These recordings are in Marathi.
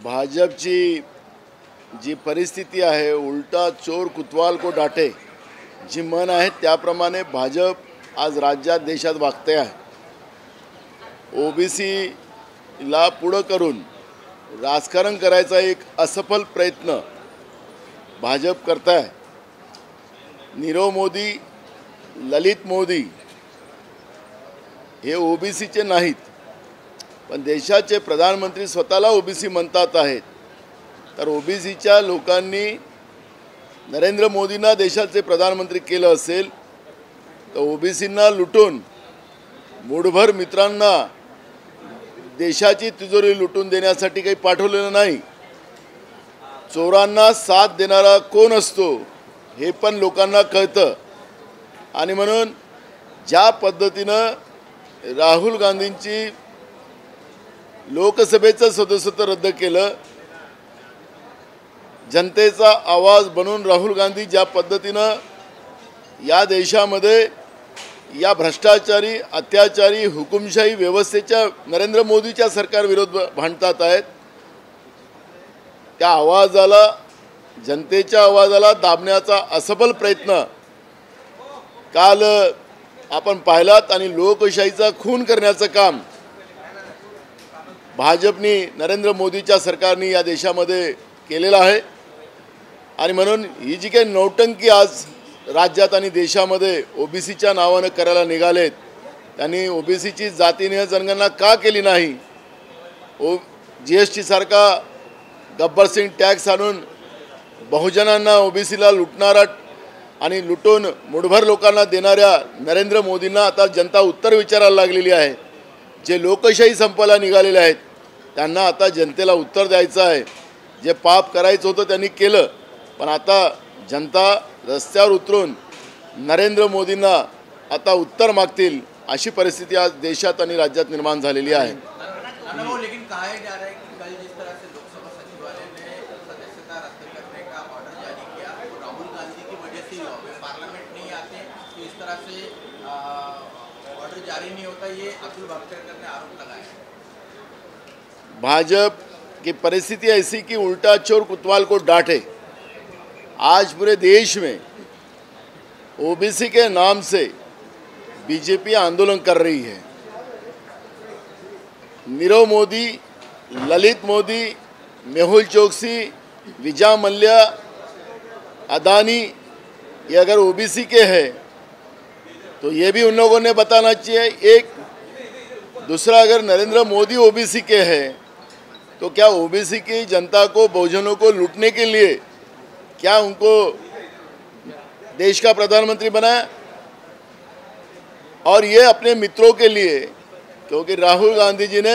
भाजपची जी परिस्थिती आहे, उलटा चोर कुतवाल को डाटे, जी मन आहे त्याप्रमाणे भाजप आज राज्यात देशात वागते आहे। ओबीसीला पुढं करून राजकारण करायचा एक असफल प्रयत्न भाजप करता है। नीरव मोदी, ललित मोदी हे ओबीसीचे नाहीत, पण देशाचे प्रधानमंत्री स्वतःला ओबीसी म्हणतात आहेत। तर ओबीसीच्या लोकांनी नरेंद्र मोदींना देशाचे प्रधानमंत्री केलं असेल तर ओबीसींना लुटून मूठभर मित्रांना देशाची तिजोरी लुटून देण्यासाठी काही पाठवलेलं नाही। चोरांना साथ देणारा कोण असतो हे पण लोकांना कळतं आणि म्हणून ज्या पद्धतीनं राहुल गांधींची लोकसभेचं सदस्यत्व रद्द केलं, जनतेचा आवाज बनून राहुल गांधी ज्या पद्धतीनं या देशामध्ये या भ्रष्टाचारी, अत्याचारी, हुकुमशाही व्यवस्थेच्या नरेंद्र मोदीच्या सरकार विरोध भांडतात आहेत, त्या आवाजाला, जनतेच्या आवाजाला दाबण्याचा असफल प्रयत्न काल आपण पाहिलात आणि लोकशाहीचा खून करण्याचं काम भाजपने, नरेंद्र मोदीच्या सरकारने या देशामध्ये केलेलं आहे। आणि म्हणून ही जी काही नौटंकी आज राज्यात आणि देशामध्ये ओबीसीच्या नावानं करायला निघालेत, त्यांनी ओबीसीची जातीनिहाय जनगणना का केली नाही? जीएसटी सारखा गब्बर सिंग टॅक्स आणून बहुजनांना, ओबीसीला लुटणारा आणि लुटून मुठभर लोकांना देणाऱ्या नरेंद्र मोदींना आता जनता उत्तर विचारायला लागलेली आहे। जे लोकशाही संपायला निघालेले आहेत त्यांना आता जनतेला उत्तर द्यायचं आहे। जे पाप करायचं होतं त्यांनी केलं, पण आता जनता रस्त्यावर उतरून नरेंद्र मोदींना आता उत्तर मागतील अशी परिस्थिती आज देशात आणि राज्यात निर्माण झालेली आहे। लेकिन कहा जा रहा है कि कल जिस तरह से लोकसभा सचिवालय ने सदस्यता रद्द करने का ऑर्डर जारी किया वो राहुल गांधी की वजह से पार्लियामेंट नहीं आते तो इस तरह से ऑर्डर जारी नहीं होता, ये अतुल भाटकर ने आरोप लगाया। भाजपा की परिस्थिति ऐसी कि उल्टा चोर कुतवाल को डांटे। आज पूरे देश में ओबीसी के नाम से बीजेपी आंदोलन कर रही है। नीरव मोदी, ललित मोदी, मेहुल चोकसी, विजय मल्ल्या, अदानी, ये अगर ओबीसी के हैं तो ये भी उन लोगों ने बताना चाहिए। एक दूसरा, अगर नरेंद्र मोदी ओबीसी के हैं तो क्या ओबीसी की जनता को, बहुजनों को लूटने के लिए क्या उनको देश का प्रधानमंत्री बनाया? और ये अपने मित्रों के लिए, क्योंकि राहुल गांधी जी ने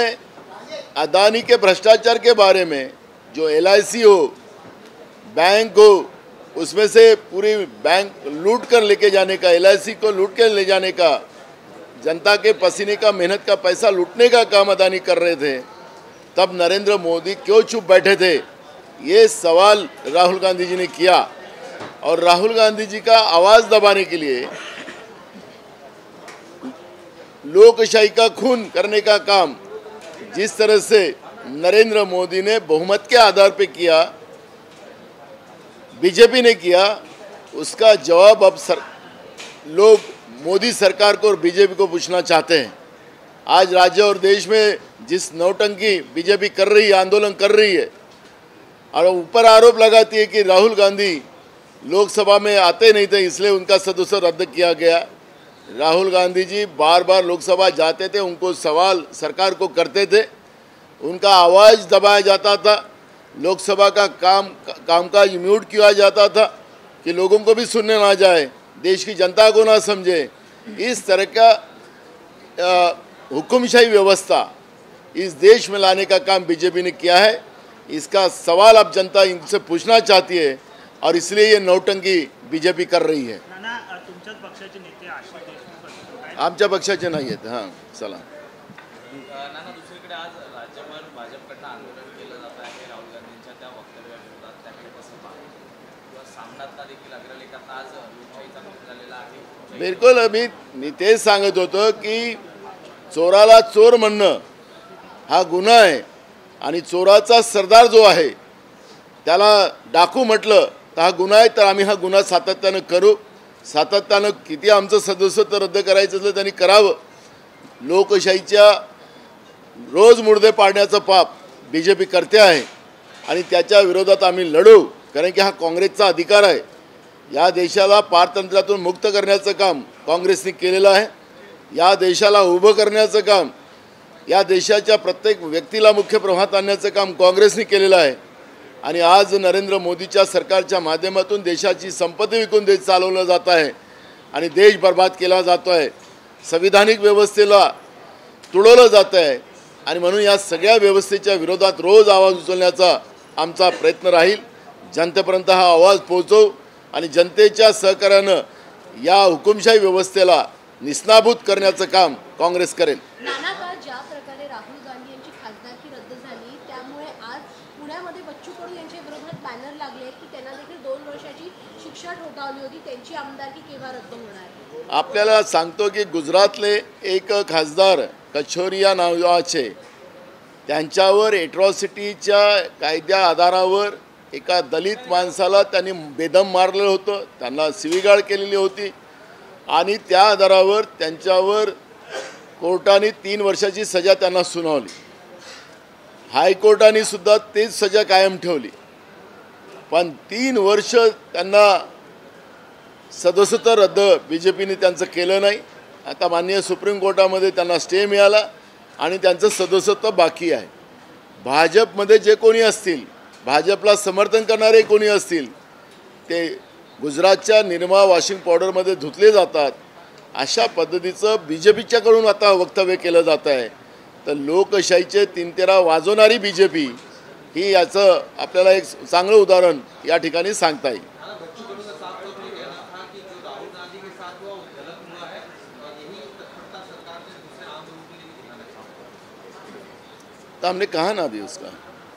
अदानी के भ्रष्टाचार के बारे में, जो एलआईसी हो, बैंक हो, उसमें से पूरी बैंक लूट कर लेके जाने का, एलआईसी को लूट कर ले जाने का, जनता के पसीने का, मेहनत का पैसा लूटने का काम अदानी कर रहे थे, तब नरेंद्र मोदी क्यों चुप बैठे थे? ये सवाल राहुल गांधी जी ने किया। और राहुल गांधी जी का आवाज़ दबाने के लिए, लोकशाही का खून करने का काम जिस तरह से नरेंद्र मोदी ने बहुमत के आधार पे किया, बीजेपी ने किया, उसका जवाब अब लोग मोदी सरकार को और बीजेपी को पूछना चाहते हैं। आज राज्य और देश में जिस नौटंकी बीजेपी कर रही है, आंदोलन कर रही है, और ऊपर आरोप लगाती है कि राहुल गांधी लोकसभा में आते नहीं थे इसलिए उनका सदस्य रद्द किया गया। राहुल गांधी जी बार बार लोकसभा जाते थे, उनको सवाल सरकार को करते थे, उनका आवाज़ दबाया जाता था, लोकसभा का कामकाज म्यूट किया जाता था कि लोगों को भी सुनने ना जाए, देश की जनता को ना समझे। इस तरह का हुकुमशाही व्यवस्था इस देश में लाने का काम बीजेपी ने किया है। इसका सवाल अब जनता इनसे पूछना चाहती है और इसलिए ये नौटंकी बीजेपी कर रही है। आमच्या पक्षाचे नाही आहेत। हां, चला। नाना, दुसरीकडे आज राज्यभर भाजपकडनं आंदोलन केलं जात आहे राहुल गांधींच्या त्या वक्तव्याविरोधात। त्याकडे कसं पाहता? सामनातला देखील अग्रलेखात आज लोकशाहीचा मुद्दा झालेला आहे। बिलकुल, मी तेच सांगत होतो की चोराला चोर म्हणणं हा गुन्हा आहे आणि चोराचा सरदार जो आहे त्याला डाकू म्हटलं तर हा गुन्हा आहे, तर आम्ही हा गुन्हा सातत्यानं करू. सातत्यानं किती आमचं सदस्यत्व रद्द करायचं असलं त्यांनी करावं. लोकशाहीच्या रोज मुर्दे पाडण्याचं पाप BJP करते आहे आणि त्याच्या विरोधात आम्ही लढू, कारण की हा काँग्रेसचा अधिकार आहे. या देशाला पारतंत्र्यातून मुक्त करण्याचं काम काँग्रेसने केलेलं आहे. या देशाला उभं करण्याचं काम, या देशाच्या प्रत्येक व्यक्तीला मुख्य प्रवाहात आणण्याचं काम काँग्रेसने केलेलं आहे. आणि आज नरेंद्र मोदीच्या सरकारच्या माध्यमातून देशाची संपत्ती विकून देश चालवलं जात आहे आणि देश बर्बाद केला जातो आहे. संविधानिक व्यवस्थेला तुडवलं जात आहे आणि म्हणून या सगळ्या व्यवस्थेच्या विरोधात रोज आवाज उचलण्याचा आमचा प्रयत्न राहील. जनतेपर्यंत हा आवाज पोहोचवू आणि जनतेच्या सहकार्यानं या हुकुमशाही व्यवस्थेला निस्नाभूत करण्याचं काम काँग्रेस करेल. नाना, काल ज्या प्रकारे राहुल गांधी यांची खासदारकी रद्द झाली त्यामुळे आज पुण्यामध्ये बच्चू कडू यांच्या विरोधात बॅनर लागले की त्यांना देखील 2 वर्षाची शिक्षा ठोठावली होती, त्यांची आमदारकी केव्हा रद्द होणार? आपल्याला सांगतो की गुजरातले एक खासदार कछोरिया नावाचे, त्यांच्यावर एट्रॉसिटीच्या कायद्या आधारावर एका दलित माणसाला त्यांनी बेदम मारलेलं होतं, त्यांना शिवीगाळ केलेली होती आणि त्या आधारावर त्यांच्यावर कोर्टाने 3 वर्षाची सजा त्यांना सुनावली. हायकोर्टाने सुद्धा तेच सजा कायम ठेवली, पण 3 वर्ष त्यांना सदस्यत्व रद्द BJPने त्यांचं केलं नाही. आता माननीय सुप्रीम कोर्टामध्ये त्यांना स्टे मिळाला आणि त्यांचं सदस्यत्व बाकी आहे. भाजपमध्ये जे कोणी असतील, भाजपला समर्थन करणारे कोणी असतील, ते गुजरातच्या निरमा वॉशिंग पावडरमध्ये धुतले जातात. अशा पद्धतीचं BJPच्याकडून आता वक्तव्य केलं जात आहे. तर लोकशाहीचे 3-13 वाजवणारी BJP ही याचं आपल्याला एक चांगलं उदाहरण या ठिकाणी सांगता येईल. तो हमने कहा ना अभी उसका.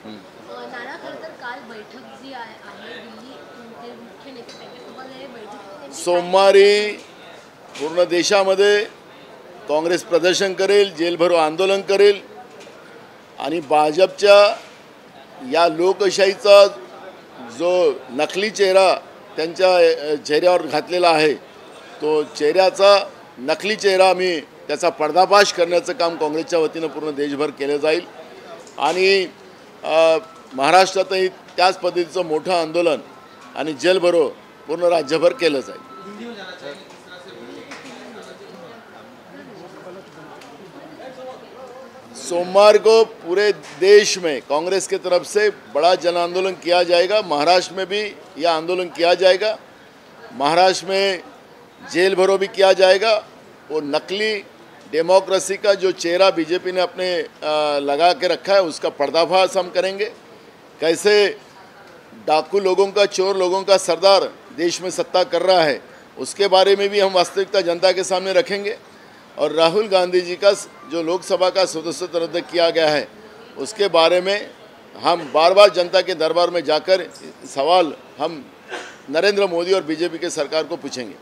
नाना, खरं तर काल बैठक जी आहे दिल्ली ते मुख्य नेते त्यांच्यासोबत हे बैठक सोमवारी पूर्ण देशामध्ये काँग्रेस प्रदर्शन करेल, जेलभरो आंदोलन करेल आणि भाजपच्या या लोकशाहीचा जो नकली चेहरा त्यांच्या चेहऱ्यावर घातलेला आहे, तो चेहऱ्याचा नकली चेहरा आम्ही त्याचा पर्दाफाश करण्याचं काम काँग्रेसच्या वतीनं पूर्ण देशभर केलं जाईल. आणि महाराष्ट्रातही त्याच पद्धतीचं मोठं आंदोलन आणि जेलभरो पूर्ण राज्यभर केलं जाईल. सोमवार को पूरे देश में कांग्रेस की तरफ से बड़ा जन आंदोलन किया जाएगा. महाराष्ट्र में भी यह आंदोलन किया जाएगा. महाराष्ट्र में जेल भरो भी किया जाएगा. वो नकली डेमोक्रेसी का जो चेहरा BJP ने अपने लगा के रखा है उसका पर्दाफाश हम करेंगे. कैसे डाकू लोगों का, चोर लोगों का सरदार देश में सत्ता कर रहा है, उसके बारे में भी हम वास्तविकता जनता के सामने रखेंगे. और राहुल गांधी जी का जो लोकसभा का सदस्यत्व रद्द किया गया है उसके बारे में हम बार बार जनता के दरबार में जाकर सवाल हम नरेंद्र मोदी और BJP के सरकार को पूछेंगे.